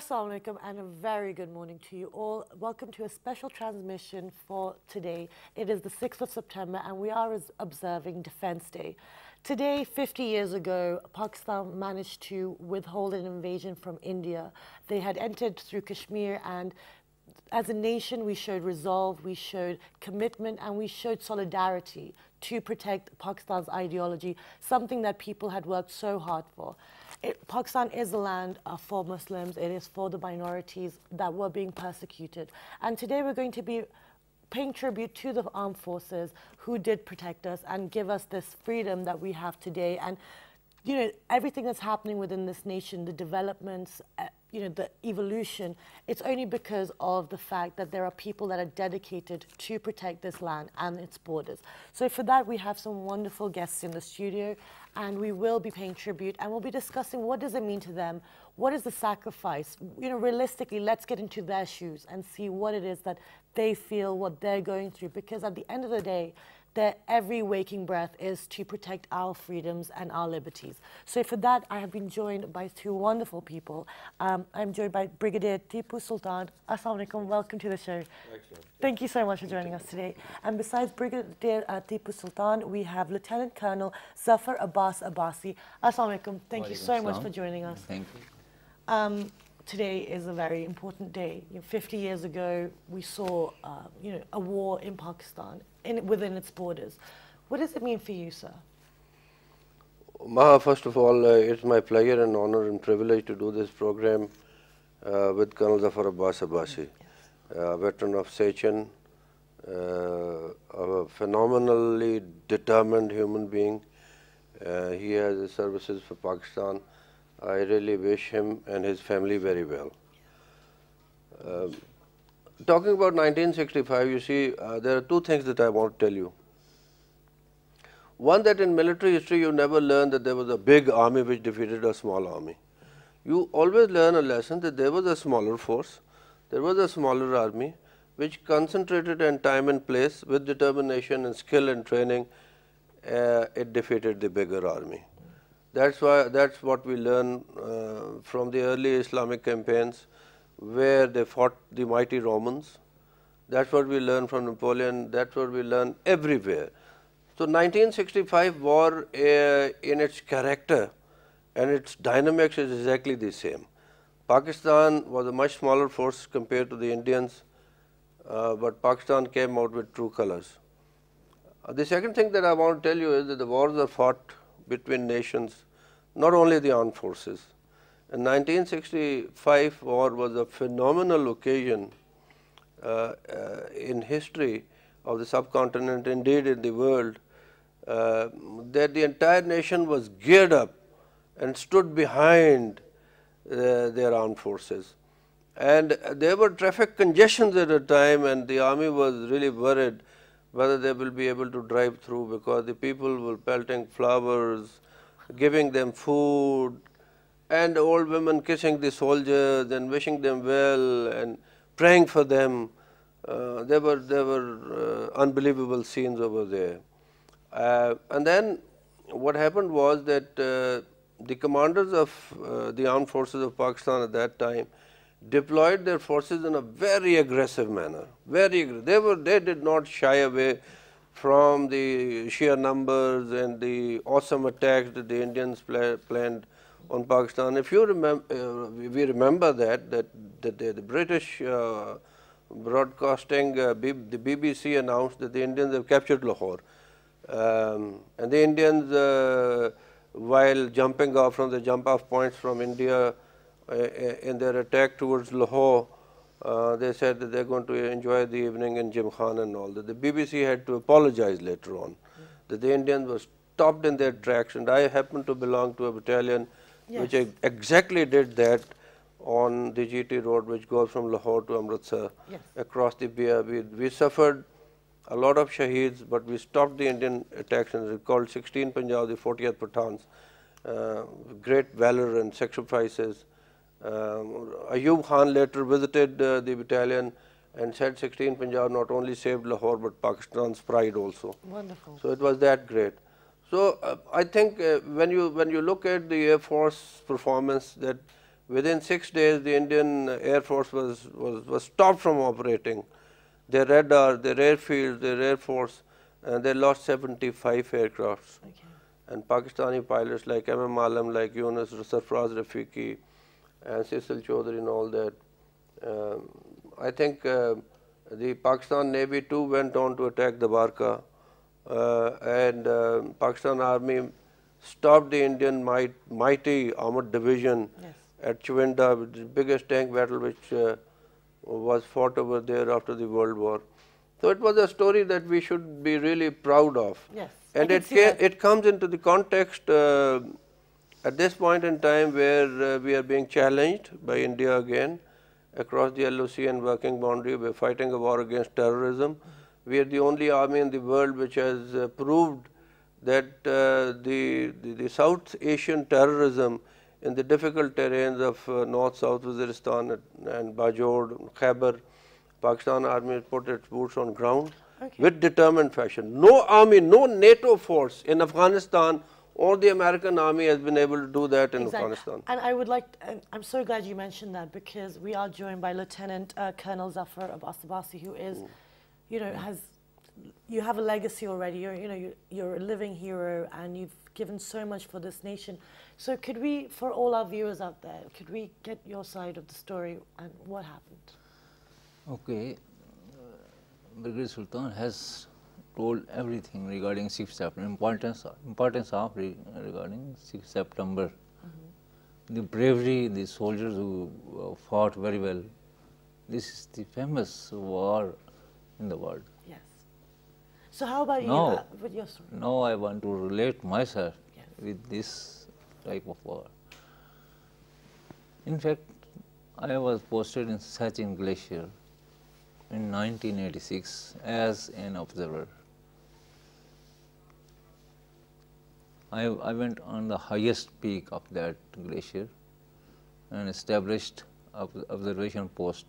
Assalamu alaikum and a very good morning to you all. Welcome to a special transmission for today. It is the 6th of September and we are observing Defence Day. Today, 50 years ago, Pakistan managed to withhold an invasion from India. They had entered through Kashmir, and as a nation we showed resolve, we showed commitment, and we showed solidarity to protect Pakistan's ideology, something that people had worked so hard for. Pakistan is a land for Muslims, it is for the minorities that were being persecuted. And today we're going to be paying tribute to the armed forces who did protect us and give us this freedom that we have today. And, you know, everything that's happening within this nation, the developments, you know, the evolution, it's only because of the fact that there are people that are dedicated to protect this land and its borders. So for that, we have some wonderful guests in the studio, and we will be paying tribute, and we'll be discussing what does it mean to them, what is the sacrifice, you know, realistically, let's get into their shoes and see what it is that they feel, what they're going through, because at the end of the day, their every waking breath is to protect our freedoms and our liberties. So for that, I have been joined by two wonderful people. I'm joined by Brigadier Tipu Sultan. Assalamu alaikum, welcome to the show. Excellent. Thank you so much for joining us today. And besides Brigadier Tipu Sultan, we have Lt Col Zafar Abbas Ghazi. Assalamu alaikum, thank you so much for joining us. Thank you. Today is a very important day. You know, 50 years ago, we saw you know, a war in Pakistan, within its borders. What does it mean for you, sir? Maha, first of all, it's my pleasure and honor and privilege to do this program with Colonel Zafar Abbas Ghazi, veteran of Siachen, a phenomenally determined human being. He has services for Pakistan. I really wish him and his family very well. Talking about 1965, you see, there are two things that I want to tell you. One, that in military history you never learn that there was a big army which defeated a small army. You always learn a lesson that there was a smaller force, there was a smaller army which concentrated in time and place with determination and skill and training, it defeated the bigger army. That's what we learn from the early Islamic campaigns where they fought the mighty Romans. That's what we learn from Napoleon. That's what we learn everywhere. So 1965 war in its character and its dynamics is exactly the same. Pakistan was a much smaller force compared to the Indians, but Pakistan came out with true colors. The second thing that I want to tell you is that the wars are fought between nations, not only the armed forces. The 1965 war was a phenomenal occasion in history of the subcontinent, indeed in the world, that the entire nation was geared up and stood behind their armed forces. And there were traffic congestions at the time, and the army was really worried whether they will be able to drive through, because the people were pelting flowers, giving them food, and old women kissing the soldiers and wishing them well and praying for them. There were unbelievable scenes over there. And then what happened was that the commanders of the armed forces of Pakistan at that time deployed their forces in a very aggressive manner. Very aggressive. They did not shy away from the sheer numbers and the awesome attacks that the Indians planned on Pakistan. If you remember, we remember that the British broadcasting, the BBC announced that the Indians have captured Lahore. And the Indians, while jumping off from the jump-off points from India in their attack towards Lahore, they said that they're going to enjoy the evening in Gymkhana and all that. The BBC had to apologize later on, that the Indians were stopped in their tracks, and I happen to belong to a battalion which exactly did that on the GT road which goes from Lahore to Amritsar across the Bia. We suffered a lot of shaheeds, but we stopped the Indian attacks and recalled 16 Punjab, the 40th Pathans, great valor and sacrifices. Ayub Khan later visited the battalion and said 16 Punjab not only saved Lahore but Pakistan's pride also. Wonderful. So it was that great. So I think when you look at the Air Force performance, that Within 6 days, the Indian Air Force was stopped from operating. Their radar, their airfield, their air force, and they lost 75 aircrafts. Okay. And Pakistani pilots like M.M. Alam, like Yunus, Sarfraz Rafiqi, and Cecil Chaudhary and all that. I think the Pakistan Navy too went on to attack the Barca, and Pakistan Army stopped the Indian mighty armored division at Chawinda, the biggest tank battle which was fought over there after the World War. So it was a story that we should be really proud of. Yes. And it comes into the context at this point in time where we are being challenged by India again across the LOC and working boundary. We are fighting a war against terrorism. We are the only army in the world which has proved that the South Asian terrorism in the difficult terrains of North-South Waziristan and Bajor, Khyber, Pakistan Army has put its boots on ground with determined fashion. No army, no NATO force in Afghanistan or the American army has been able to do that in Afghanistan. And I would like, I'm so glad you mentioned that, because we are joined by Lieutenant Colonel Zafar Abbas Ghazi, who is, you know, you have a legacy already. You're a living hero, and you've given so much for this nation. So could we, for all our viewers out there, could we get your side of the story and what happened? Okay, Brigadier Sultan has told everything regarding 6th September, importance of regarding 6th September. The bravery, the soldiers who fought very well. This is the famous war in the world. Yes. So how about you with your story? Now I want to relate myself with this type of war. In fact, I was posted in Siachen Glacier in 1986 as an observer. I went on the highest peak of that glacier and established observation post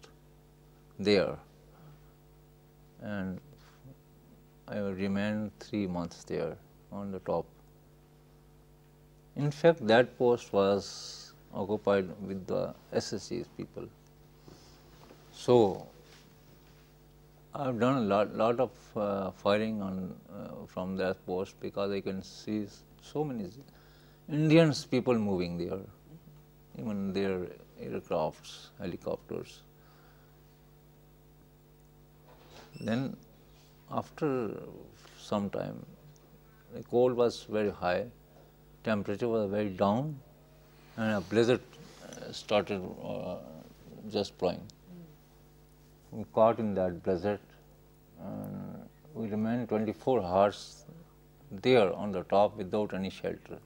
there, and I remained 3 months there on the top. In fact, that post was occupied with the SSG's people. So I've done a lot of firing on from that post, because I can see so many Indians people moving there, even their aircrafts, helicopters. Then after some time, the cold was very high, temperature was very down, and a blizzard started just blowing. We caught in that blizzard, and we remained 24 hours there on the top without any shelter.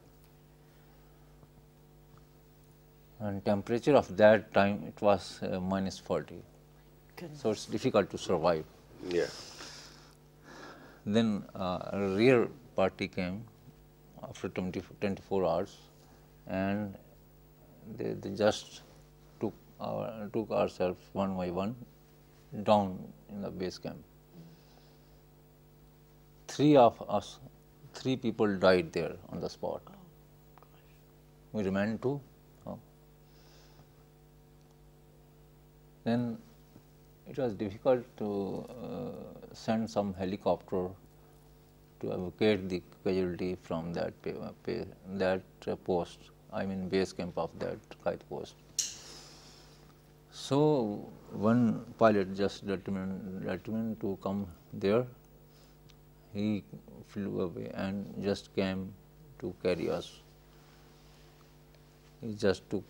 And temperature of that time, it was -40. Goodness. So it's difficult to survive. Yeah. Then a rear party came after 24 hours, and they just took ourselves one by one down in the base camp. 3 of us, 3 people died there on the spot. We remained 2. Then it was difficult to send some helicopter to evacuate the casualty from that post, I mean base camp of that kite post. So one pilot just determined to come there. He flew away and just came to carry us. He just took,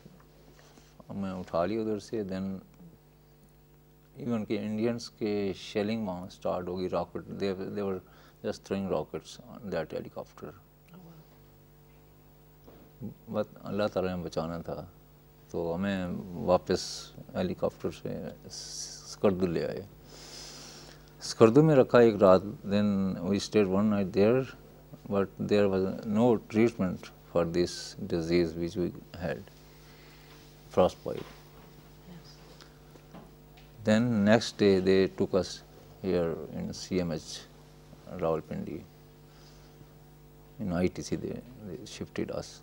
मैं उठा ली उधर से. Then even के Indians के shelling वहाँ start होगी, rocket. They were just throwing rockets on that helicopter. But अल्लाह ताला ने बचाना था, तो हमें वापस हेलीकॉप्टर से स्कर्दू ले आए. स्कर्दू में रखा एक रात. Then we stayed one night there, but there was no treatment for this disease which we had, frostbite. Then next day they took us here in CMH, Rawalpindi. In ITC they shifted us.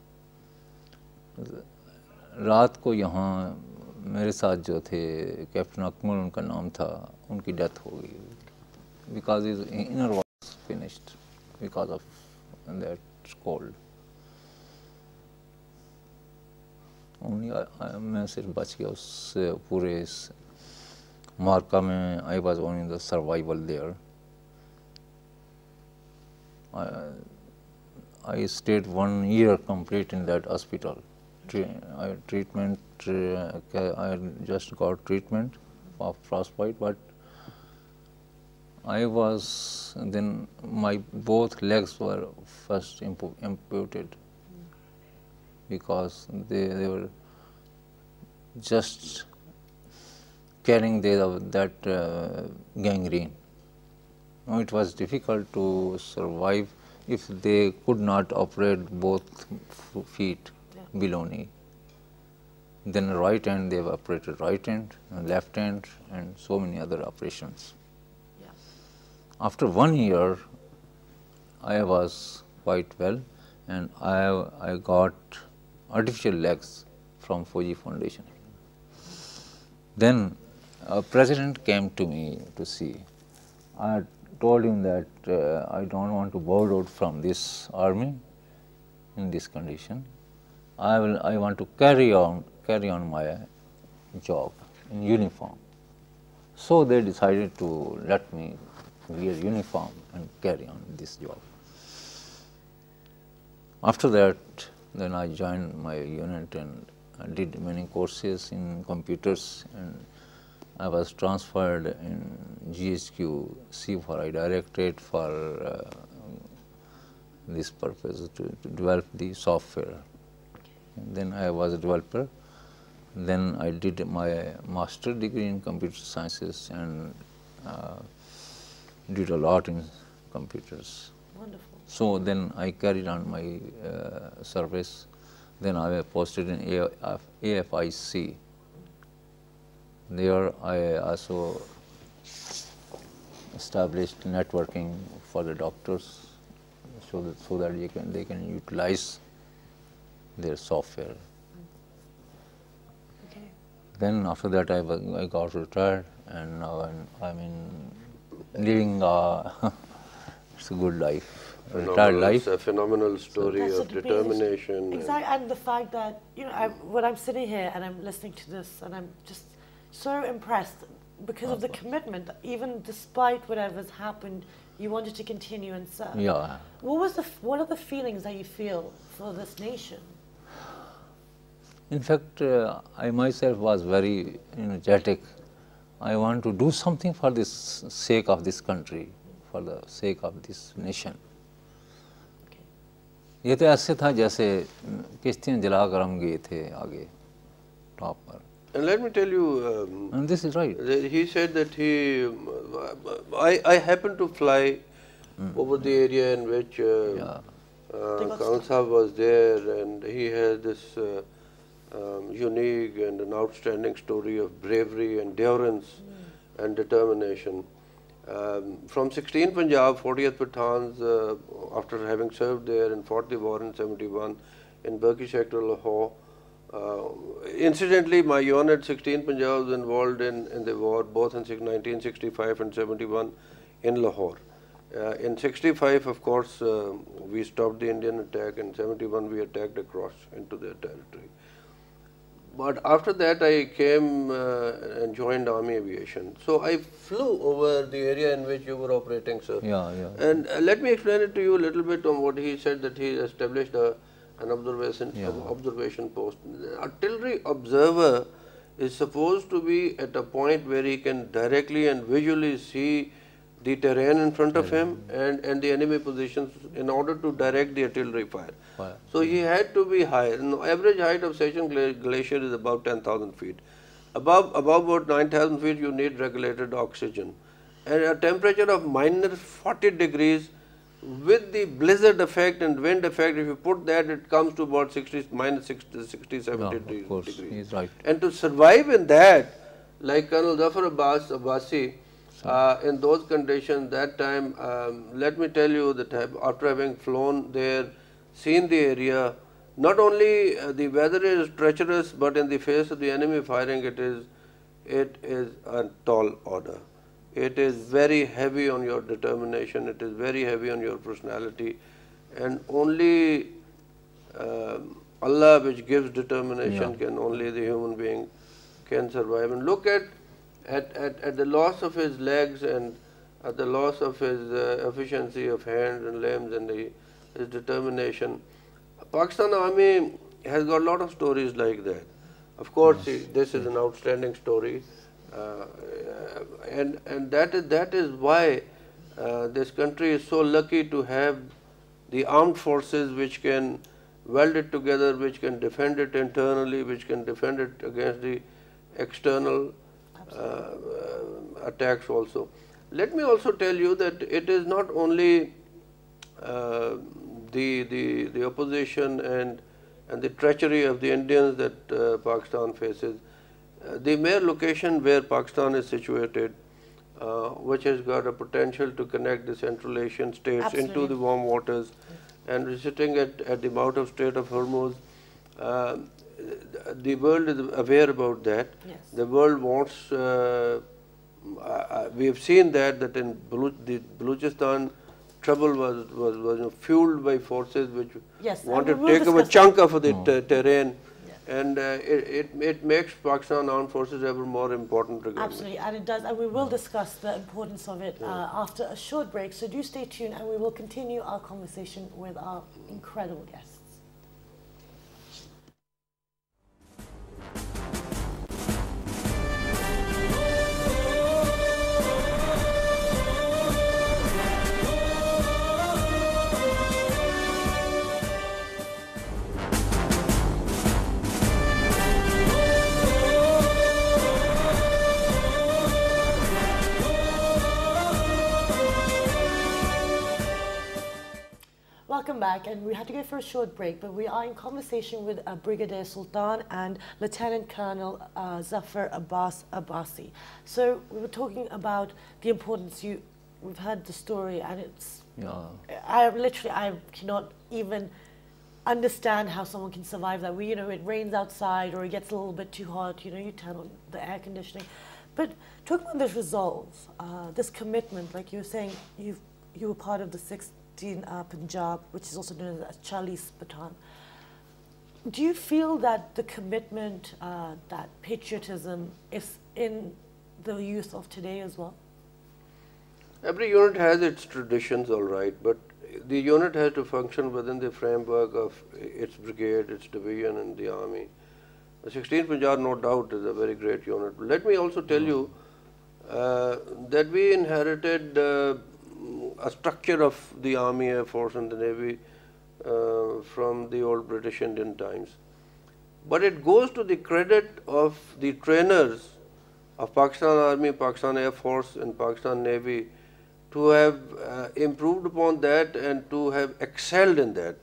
रात को यहाँ मेरे साथ जो थे captain Akmal उनका नाम था, उनकी डेथ हो गई because is inner was finished because of that cold. मैं सिर्फ बच गया उस पूरे इस मार्का में। I was only the survival there. I stayed 1 year complete in that hospital. Treatment, I just got treatment of frostbite, but I was then my both legs were first amputated because they were just carrying that gangrene. Now, it was difficult to survive if they could not operate both feet below knee. Then right hand, they have operated right hand, left hand, and so many other operations. Yeah. After 1 year, I was quite well, and I got artificial legs from Fuji Foundation. Then a president came to me to see. I told him that I don't want to bow out from this army in this condition. I want to carry on my job in uniform. So they decided to let me wear uniform and carry on this job. After that, then I joined my unit and I did many courses in computers, and I was transferred in GHQ C4I Directorate for this purpose to develop the software. And then I was a developer. Then I did my master degree in computer sciences and did a lot in computers. Wonderful. So then I carried on my service. Then I was posted in AFIC. There I also established networking for the doctors so that they can utilize their software. Okay. Then after that I got retired, and now I'm living it's a good life, retired life. It's a phenomenal story That's of determination. Exactly, and the fact that, you know, when I'm sitting here and I'm listening to this, and I'm just so impressed because of the commitment, that even despite whatever's happened, you wanted to continue and serve. Yeah. What are the feelings that you feel for this nation? In fact, I myself was very energetic. I want to do something for the sake of this country, for the sake of this nation. ये तो ऐसे था जैसे किश्तियाँ जलाकर हम गए थे आगे टॉप पर. And let me tell you, and this is right. He said that I happened to fly over the area in which Khan Sahib was there, and he has this unique and an outstanding story of bravery, endurance and determination. From 16 Punjab, 40th Pathans, after having served there and fought the war in 71 in Burki sector, Lahore. Incidentally, my unit 16 Punjab was involved in the war both in 1965 and 71 in Lahore. In 65, of course, we stopped the Indian attack. In 71, we attacked across into their territory. But after that, I came and joined Army Aviation. So I flew over the area in which you were operating, sir. Yeah. And let me explain it to you a little bit on what he said, that he established an observation post. The artillery observer is supposed to be at a point where he can directly and visually see the terrain in front of him and the enemy positions in order to direct the artillery fire. So he had to be high. The average height of Siachen glacier is about 10,000 feet. Above about 9,000 feet, you need regulated oxygen. And a temperature of -40 degrees with the blizzard effect and wind effect, if you put that, it comes to about -60–70 degrees. Of course, he's right. And to survive in that, like Colonel Zafar Abbas Abbasi, in those conditions, that time, let me tell you that after having flown there, seen the area, Not only the weather is treacherous, but in the face of the enemy firing, it is a tall order. It is very heavy on your determination. It is very heavy on your personality, and only Allah, which gives determination, can only the human being can survive. And look at the loss of his legs and at the loss of his efficiency of hands and limbs and his determination. Pakistan Army has got a lot of stories like that. Of course, this is an outstanding story, and that is why this country is so lucky to have the armed forces which can weld it together, which can defend it internally, which can defend it against the external attacks also. Let me also tell you that it is not only the opposition and the treachery of the Indians that Pakistan faces. The mere location where Pakistan is situated, which has got a potential to connect the Central Asian states into the warm waters, and we're sitting at the mouth of Strait of Hormuz. The world is aware about that. Yes. The world wants, we have seen that in the Balochistan, trouble was fueled by forces which wanted to take up a chunk of the terrain. And it makes Pakistan armed forces ever more important again. Absolutely, and it does, and we will discuss the importance of it after a short break. So do stay tuned, and we will continue our conversation with our incredible guests. Welcome back, and we had to go for a short break, but we are in conversation with Brigadier Sultan and Lieutenant Colonel Zafar Abbas Abbasi. So we were talking about the importance. We've heard the story, and it's. I cannot even understand how someone can survive that. It rains outside, or it gets a little bit too hot. You turn on the air conditioning. But talking about this resolve, this commitment, like you were saying, you were part of the 6th Punjab, which is also known as Charlie's Baton. Do you feel that the commitment, that patriotism is in the youth of today as well? Every unit has its traditions, all right, but the unit has to function within the framework of its brigade, its division, and the army. The 16th Punjab, no doubt, is a very great unit. But let me also tell you that we inherited a structure of the Army, Air Force and the Navy from the old British Indian times. But it goes to the credit of the trainers of Pakistan Army, Pakistan Air Force and Pakistan Navy to have improved upon that and to have excelled in that.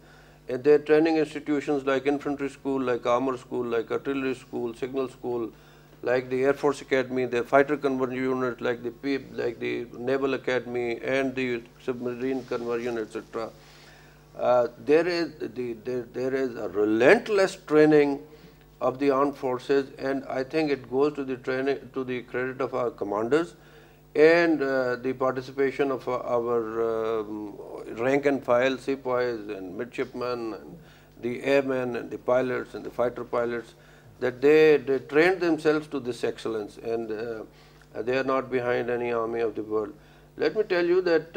And their training institutions like infantry school, like armor school, like artillery school, signal school, like the Air Force Academy, the fighter conversion unit, like the Naval Academy and the submarine conversion, etc. There is a relentless training of the armed forces, and I think it goes to the credit of our commanders and the participation of our rank and file sepoys and midshipmen and the airmen and the pilots and the fighter pilots, that they trained themselves to this excellence, and they are not behind any army of the world. Let me tell you that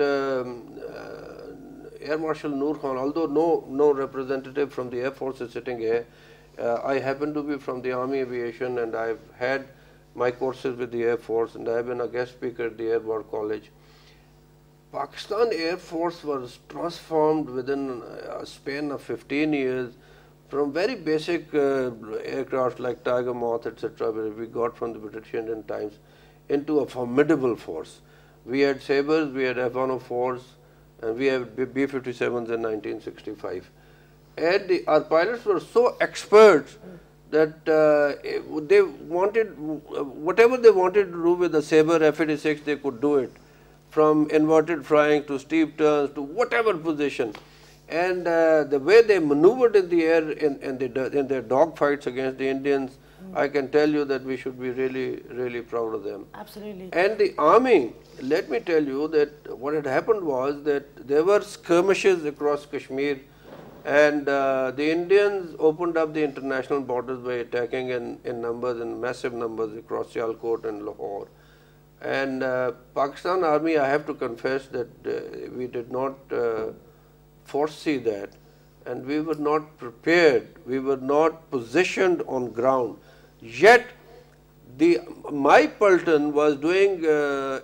Air Marshal Noor Khan, although no representative from the Air Force is sitting here, I happen to be from the Army Aviation, and I've had my courses with the Air Force, and I've been a guest speaker at the Air War College. Pakistan Air Force was transformed within a span of 15 years from very basic aircraft like Tiger Moth, etc., where we got from the British Indian times, into a formidable force. We had Sabres, we had F-104s, and we had B-57s in 1965. And our pilots were so expert that they wanted, whatever they wanted to do with the Sabre F-86, they could do it, from inverted flying to steep turns to whatever position. And the way they maneuvered in the air in their dog fights against the Indians, I can tell you that we should be really, really proud of them. Absolutely. And the army, let me tell you that what had happened was that there were skirmishes across Kashmir, and the Indians opened up the international borders by attacking in numbers, in massive numbers across Sialkot and Lahore. And Pakistan Army, I have to confess that we did not foresee that, and we were not prepared, we were not positioned on ground. Yet my platoon was doing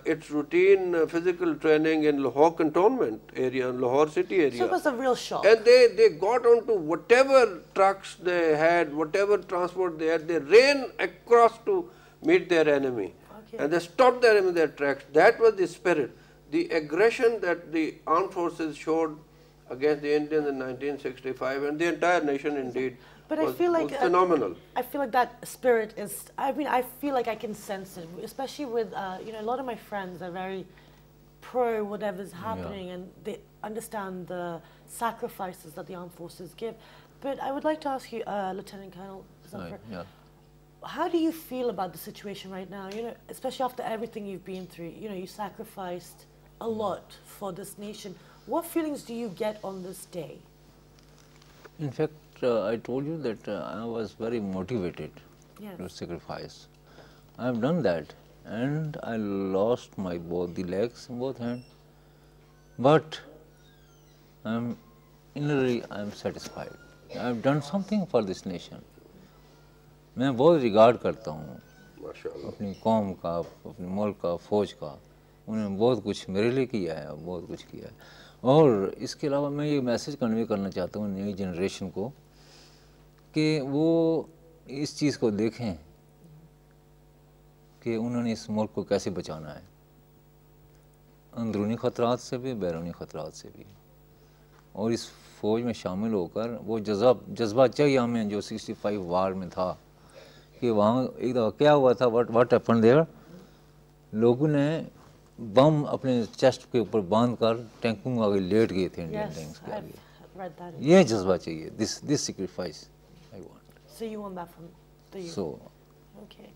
its routine physical training in Lahore cantonment area, Lahore city area. So it was a real shock. And they got onto whatever trucks they had, whatever transport they had, they ran across to meet their enemy. Okay. And they stopped their enemy in their tracks. That was the spirit. The aggression that the armed forces showed against the Indians in 1965, and the entire nation indeed, but was, I feel like was phenomenal. I feel like that spirit is, I mean, I feel like I can sense it, especially with, you know, a lot of my friends are very pro whatever's happening, and they understand the sacrifices that the armed forces give. But I would like to ask you, Lieutenant Colonel Zafar, how do you feel about the situation right now? You know, especially after everything you've been through, you know, you sacrificed a lot for this nation. What feelings do you get on this day? In fact, I told you that I was very motivated to sacrifice. I have done that, and I lost my both the legs and both hands. But innerly I am satisfied. I have done something for this nation. मैं बहुत regard करता हूँ अपनी कौम का, अपने मुल्क का, फौज का. उन्होंने बहुत कुछ मेरे लिए किया है, बहुत कुछ किया है. और इसके अलावा मैं ये मैसेज कन्वे करना चाहता हूँ नई जनरेशन को कि वो इस चीज़ को देखें कि उन्होंने इस मुल्क को कैसे बचाना है, अंदरूनी ख़तरात से भी, बैरूनी ख़तरात से भी. और इस फ़ौज में शामिल होकर वो जज्बा चाहिए हमें जो 65 वार में था कि वहाँ एक दफ़ा क्या हुआ था, व्हाट हैपेंड देयर, लोगों ने बम अपने चेस्ट के ऊपर बांध कर टैंकों में आगे लेट गए थे इंडियन टैंक्स के आगे. ये जज्बा चाहिए, this sacrifice I want. So you want that from the youth? So, okay.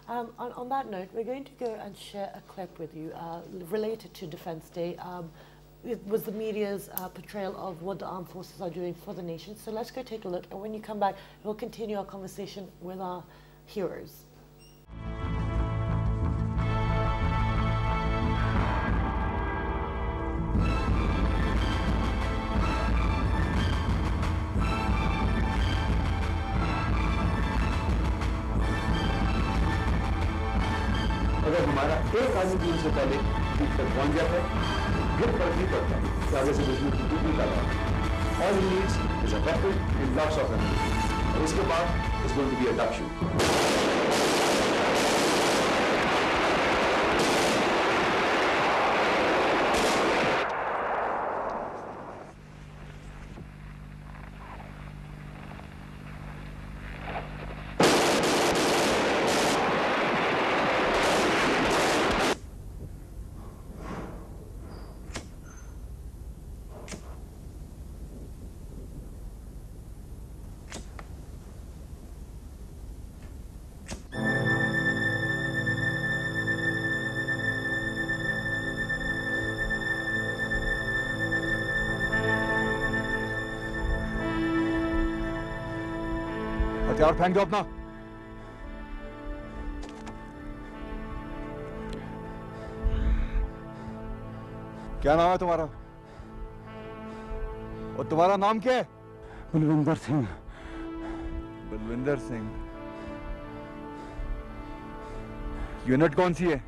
On that note, we're going to go and share a clip with you related to Defence Day. It was the media's portrayal of what the armed forces are doing for the nation. So let's go take a look, and when you come back, we'll continue our conversation with our heroes. अगर हमारा एक आदमी team से पहले पीठ तक पहुंच जाता है, गिर पर नहीं पड़ता, तो आगे से दुश्मन की टूटी का बात. All he needs is a weapon and lots of ammunition. और इसके बाद is going to be a duck shoot. हथियार फेंक दो अपना. क्या नाम है तुम्हारा? और तुम्हारा नाम क्या है? बलविंदर सिंह. बलविंदर सिंह. यूनिट कौन सी है?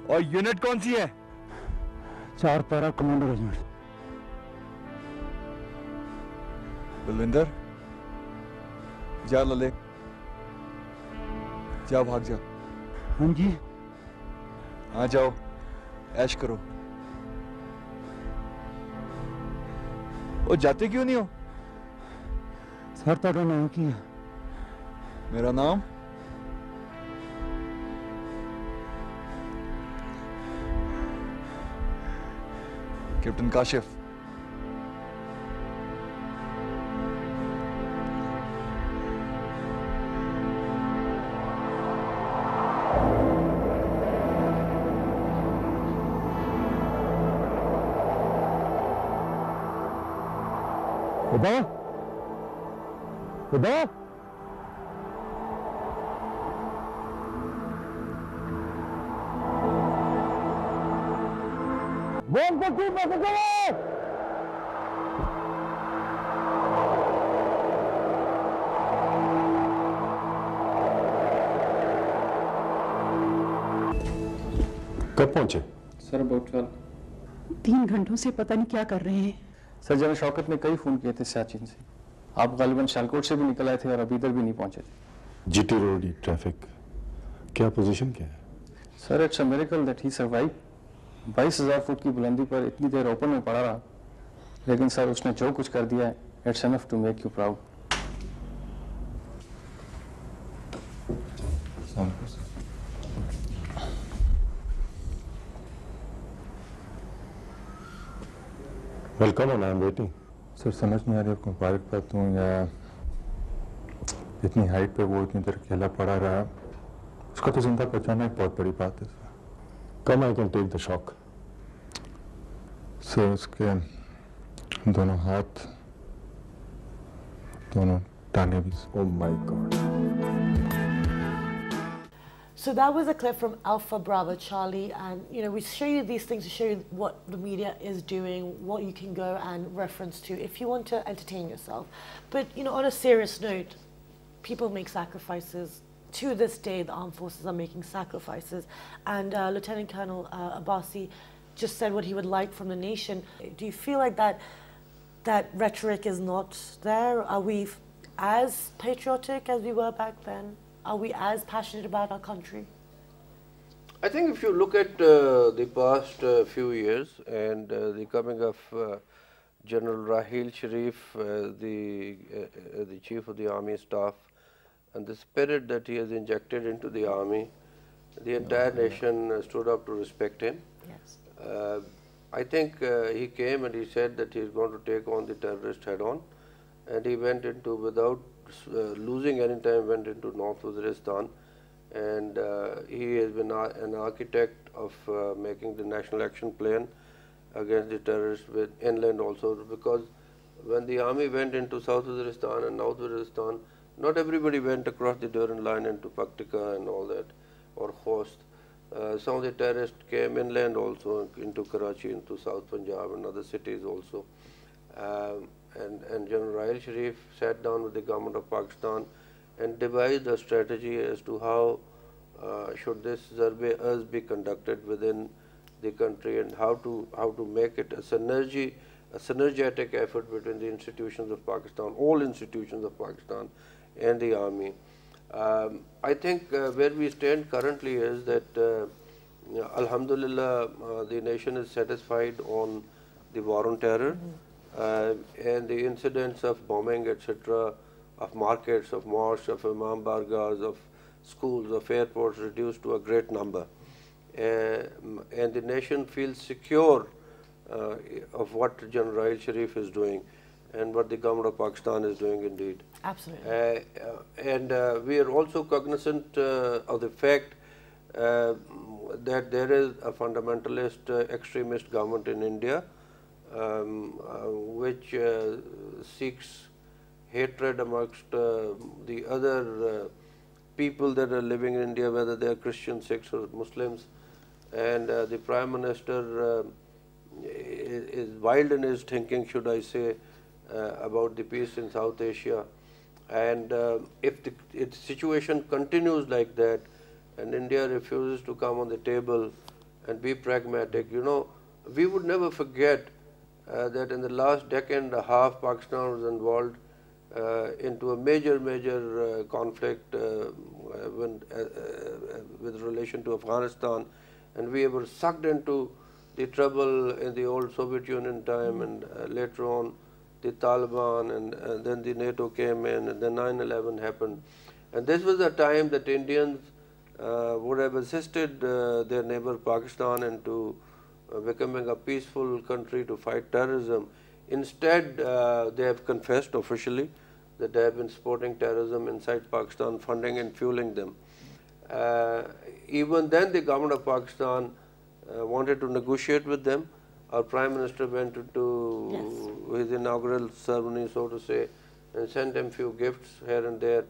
और यूनिट कौन सी है? 4 पैरा कमांडो रेजिमेंट. बलविंदर, जा लले, जा भाग जा. हाँ जी. हाँ जाओ, ऐश करो. ओ जाते क्यों नहीं हो? सर तेरा नाम क्या? मेरा नाम कैप्टन काशिफ। खुदा खुदा बोल सकती पकड़ो। कब पहुंचे? Sir about 12। 3 घंटों से पता नहीं क्या कर रहे हैं। सर जनरल शौकत ने कई फ़ोन किए थे सियाचिन से। आप गालिबन शालकोट से भी निकल आए थे और अभी इधर भी नहीं पहुंचे थे। जीटी रोड ट्रैफिक, क्या पोजीशन क्या है? Sir it's a miracle that he survive. 22,000 foot की बुलंदी पर इतनी देर ओपन में पड़ा रहा, लेकिन सर उसने जो कुछ कर दिया है, it's enough to make you proud. Welcome on, I am waiting. Sir समझ नहीं आ रही आपको पार्क पर दूँ या इतनी हाइट पे वो इतनी देर अकेला पड़ा रहा, उसका तो जिंदा पहुंचाना एक बहुत बड़ी बात है sir. Come I can take the shock. Sir उसके दोनों हाथ, दोनों टांगे भी। Oh my God. So that was a clip from Alpha Bravo Charlie, and we show you these things to show you what the media is doing, what you can go and reference to if you want to entertain yourself. But on a serious note, people make sacrifices. To this day, the armed forces are making sacrifices, and Lt Col Abbasi just said what he would like from the nation. Do you feel like that rhetoric is not there? Are we as patriotic as we were back then? Are we as passionate about our country? I think if you look at the past few years and the coming of General Raheel Sharif, the Chief of the Army Staff, and the spirit that he has injected into the army, the entire nation stood up to respect him. Yes. I think he came and he said that he is going to take on the terrorist head on, and he went into, without losing any time, went into North Waziristan, and he has been an architect of making the national action plan against the terrorists with inland also, because when the army went into South Waziristan and North Waziristan, not everybody went across the Durand line into Paktika and all that, or Khost. Some of the terrorists came inland also, into Karachi, into South Punjab and other cities also. And General Raheel Sharif sat down with the government of Pakistan and devised a strategy as to how should this Zarb-e-Azb be conducted within the country, and how to make it a synergetic effort between the institutions of Pakistan, all institutions of Pakistan and the army. I think where we stand currently is that Alhamdulillah, the nation is satisfied on the war on terror. And the incidents of bombing, etc., of markets, of mosques, of Imam Bargahs, of schools, of airports reduced to a great number. And the nation feels secure of what General Raheel Sharif is doing and what the government of Pakistan is doing indeed. Absolutely. And we are also cognizant of the fact that there is a fundamentalist extremist government in India, which seeks hatred amongst the other people that are living in India, whether they are Christians, Sikhs or Muslims. And the Prime Minister is wild in his thinking, should I say, about the peace in South Asia. And if the situation continues like that, and India refuses to come on the table and be pragmatic, we would never forget that in the last decade and a half, Pakistan was involved into a major conflict with relation to Afghanistan, and we were sucked into the trouble in the old Soviet Union time, and later on the Taliban, and then the NATO came in, and then 9/11 happened. And this was a time that Indians would have assisted their neighbor Pakistan into becoming a peaceful country to fight terrorism. Instead, they have confessed officially that they have been supporting terrorism inside Pakistan, funding and fueling them. Even then, the government of Pakistan wanted to negotiate with them. Our Prime Minister went to his inaugural ceremony, so to say, and sent them few gifts here and there.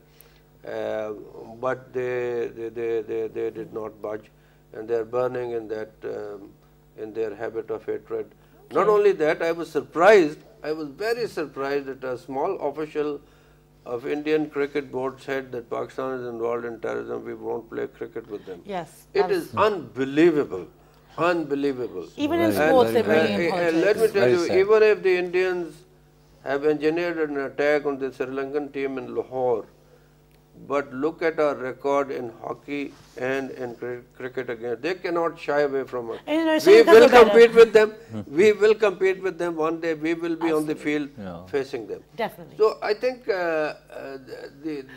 But they did not budge, and they are burning in that in their habit of hatred. Not only that, I was surprised. I was very surprised that a small official of Indian Cricket Board said that Pakistan is involved in terrorism. We won't play cricket with them. Yes, it is unbelievable, unbelievable. Even in sports, they bring in politics. Let me tell you, even if the Indians have engineered an attack on the Sri Lankan team in Lahore, but look at our record in hockey and in cricket again. They cannot shy away from us. We will compete with them. We will compete with them one day. We will be on the field facing them. Definitely. So I think the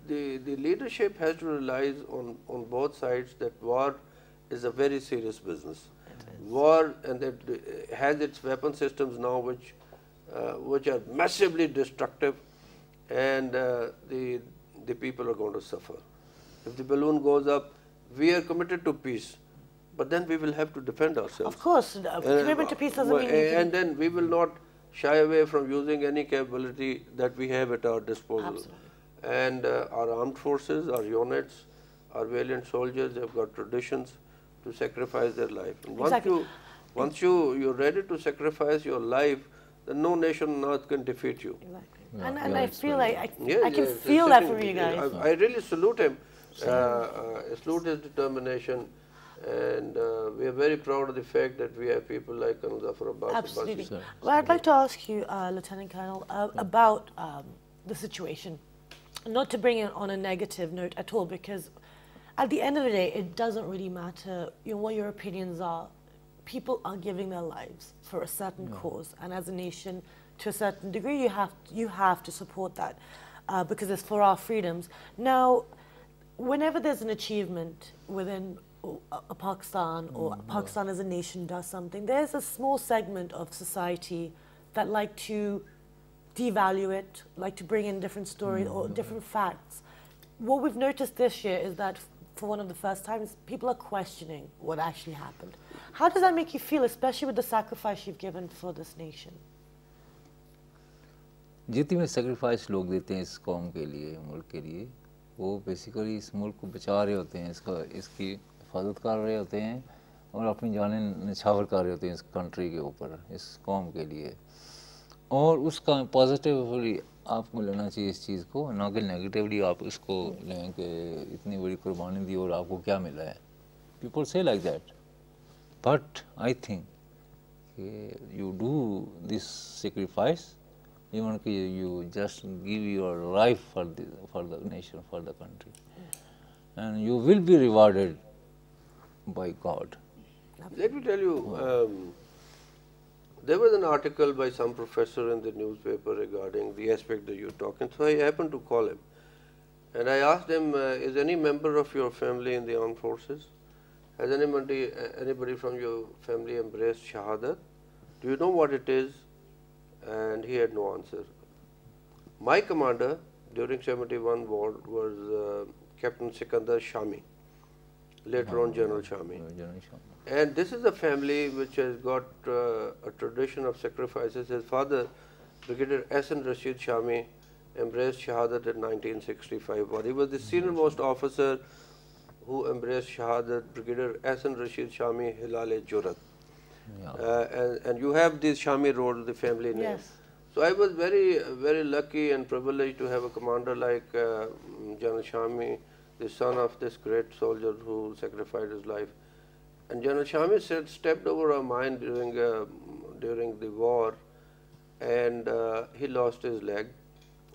leadership has to realize on both sides that war is a very serious business. War, and it has its weapon systems now which are massively destructive, and the people are going to suffer. If the balloon goes up, we are committed to peace, but then we will have to defend ourselves. Of course, commitment to peace doesn't mean and then we will not shy away from using any capability that we have at our disposal. Absolutely. And our armed forces, our units, our valiant soldiers have got traditions to sacrifice their life. And once you're ready to sacrifice your life, then no nation on earth can defeat you. Exactly. And I feel like I can feel that from you guys. I really salute him, salute his determination, and we are very proud of the fact that we have people like Zafar Abbas. Absolutely. Well, I'd like to ask you, Lieutenant Colonel, about the situation. Not to bring it on a negative note at all, because at the end of the day, it doesn't really matter what your opinions are. People are giving their lives for a certain cause, and as a nation, to a certain degree, you have to support that because it's for our freedoms. Now, whenever there's an achievement within Pakistan, or Pakistan as a nation does something, there's a small segment of society that like to devalue it, like to bring in different stories or different facts. What we've noticed this year is that for one of the first times, people are questioning what actually happened. How does that make you feel, especially with the sacrifice you've given for this nation? जितने sacrifice लोग देते हैं इस कौम के लिए, मुल्क के लिए, वो बेसिकली इस मुल्क को बचा रहे होते हैं, इसकी हिफाजत कर रहे होते हैं और अपनी जानें निछावर कर रहे होते हैं इस कंट्री के ऊपर, इस कौम के लिए। और उसका पॉजिटिवली आपको लेना चाहिए इस चीज़ को, ना कि नेगेटिवली आप इसको लें कि इतनी बड़ी कुर्बानी दी और आपको क्या मिला है। पीपल से like that, but I think you do this sacrifice, even you just give your life for the nation, for the country, and you will be rewarded by God. Let me tell you, there was an article by some professor in the newspaper regarding the aspect that you're talking. So I happened to call him, and I asked him, is any member of your family in the armed forces? Has anybody from your family embraced Shahadat? Do you know what it is? And he had no answer. My commander during 71 war was Captain Sikandar Shami, later on General Shami. And this is a family which has got a tradition of sacrifices. His father, Brigadier Hassan Rashid Shami, embraced Shahadat in 1965. He was the senior most officer who embraced Shahadat, Brigadier Hassan Rashid Shami Hilal-e-Jurat. And you have this Shami Road, the family name. Yes. So I was very, very lucky and privileged to have a commander like General Shami, the son of this great soldier who sacrificed his life. And General Shami stepped over our mine during the war, and he lost his leg,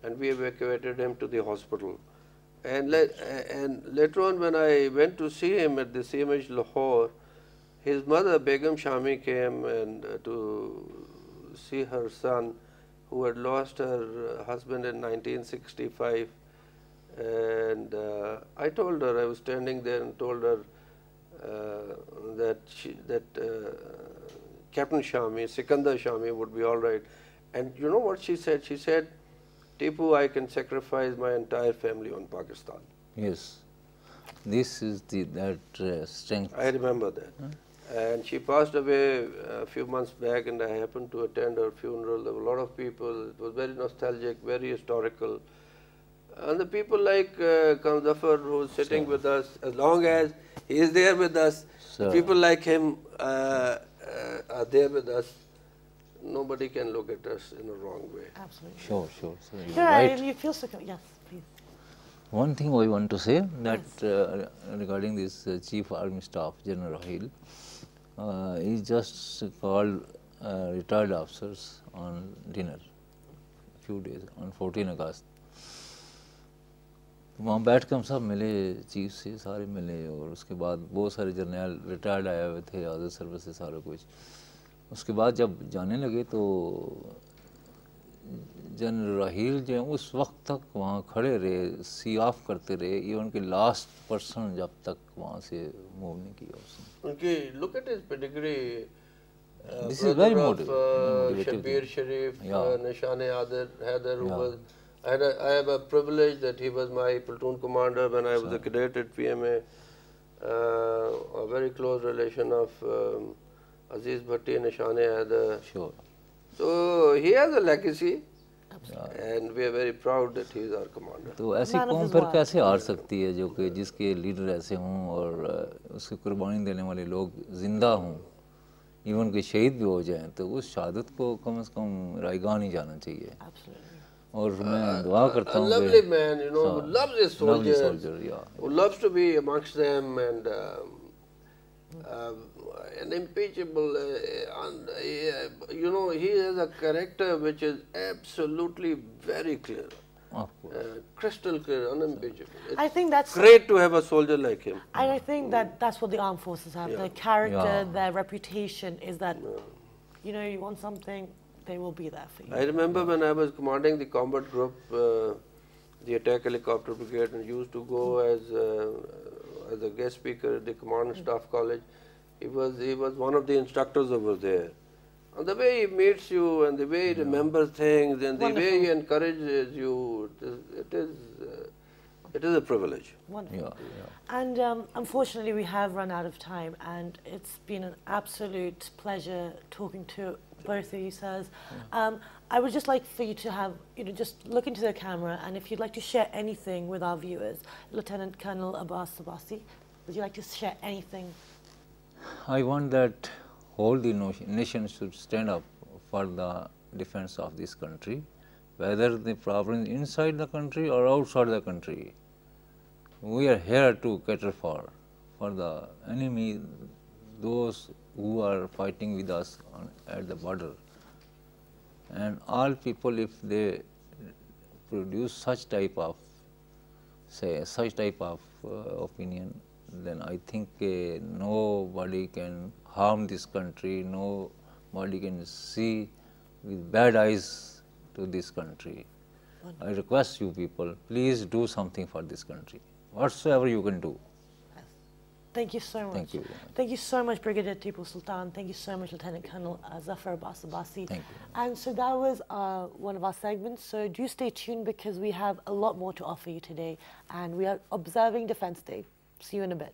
and we evacuated him to the hospital. And later on, when I went to see him at the CMH Lahore, his mother, Begum Shami, came and to see her son, who had lost her husband in 1965. And I told her, I was standing there and told her, Captain Shami, Sikandar Shami would be all right. And you know what she said? She said, Tipu, I can sacrifice my entire family on Pakistan. Yes. This is that strength. I remember that. And she passed away a few months back, and I happened to attend her funeral. There were a lot of people. It was very nostalgic, very historical. And the people like Zafar, who is sitting with us, as long as he is there with us, people like him are there with us. Nobody can look at us in a wrong way. Absolutely. Sure, sure. So right. You feel so. Yes, please. One thing I want to say that regarding this Chief Army Staff, General Rahil, he just called retired officers on dinner a few days on 14 August. वहाँ बैठ के हम सब मिले, chief से सारे मिले और उसके बाद बहुत सारे जर्नल रिटायर्ड आए हुए थे, अदर सर्विस से सारा कुछ. उसके बाद जब जाने लगे तो जनरल राहील जो है उस वक्त तक वहाँ खड़े रहे, सी ऑफ करते रहे, इवन के लास्ट पर्सन जब तक वहाँ से मूव नहीं किया उसने. उनकी look at his pedigree. This is very motivating. Shabir Sharif, Nishane Haider, who was. I have a privilege that he was my platoon commander when I was a cadet at PMA. A very close relation of Aziz Bhatti and Nishane Haider. Sure. So he has a legacy. And we are very proud that he is our commander. तो ऐसी कौम फिर कैसे हार सकती है जो कि जिसके लीडर ऐसे हों और उसकी कुर्बानी देने वाले लोग जिंदा हों, इवन के शहीद भी हो जाएं, तो उस शहादत को कम से कम रायगान ही जाना चाहिए. और मैं दुआ करता हूँ कि lovely man, you know, who loves his soldiers, who loves to be amongst them, and an impeachable, you know, he has a character which is absolutely very clear, crystal clear, unimpeachable. I think that's great to have a soldier like him. And I think that's what the armed forces have. Their character, their reputation is that, you know, you want something, they will be there for you. I remember when I was commanding the combat group, the attack helicopter brigade, and used to go as a guest speaker at the Command and Staff College. He was one of the instructors over there. And the way he meets you, and the way he remembers things, and the way he encourages you, it is a privilege. Wonderful. And unfortunately, we have run out of time, and it's been an absolute pleasure talking to both of you, sirs. I would just like for you to have, you know, just look into the camera, and if you'd like to share anything with our viewers, Lieutenant Colonel Abbas Abbasi, would you like to share anything? I want that whole the nation should stand up for the defense of this country, whether the problem is inside the country or outside the country. We are here to cater for the enemy, those who are fighting with us at the border. And all people, if they produce such type of, opinion, then I think nobody can harm this country, nobody can see with bad eyes to this country. I request you people, please do something for this country, whatsoever you can do. Thank you so much. Thank you. Thank you so much, Brigadier Tipu Sultan. Thank you so much, Lieutenant Colonel Zafar Abbas Ghazi. Thank you. And so that was one of our segments. So do stay tuned because we have a lot more to offer you today. And we are observing Defence Day. See you in a bit.